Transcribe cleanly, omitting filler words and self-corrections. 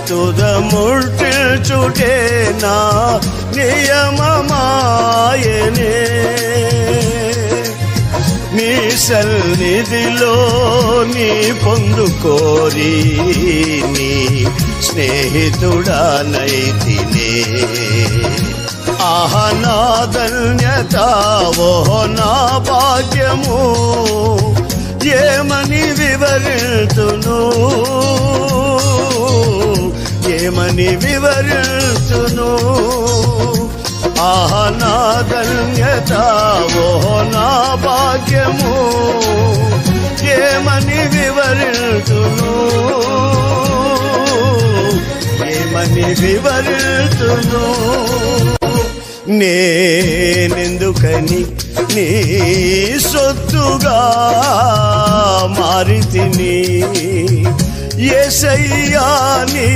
తుదముట్టిల్చుటే నా నియమమాయనే నీ సన్నిధిలో నీ పొందుకోరి నీ స్నేహితుడానైతినే ఆహా నా ధన్యత ఓహో నా భాగ్యము ఏమని వివరించును ఏమని వివరించును ఆహా నా ధన్యత ఓహో నా భాగ్యము ఏమని వివరించును ఏమని వివరించును నేనెందుకని నీ సొత్తుగా మారితిని యేసయ్యా నీ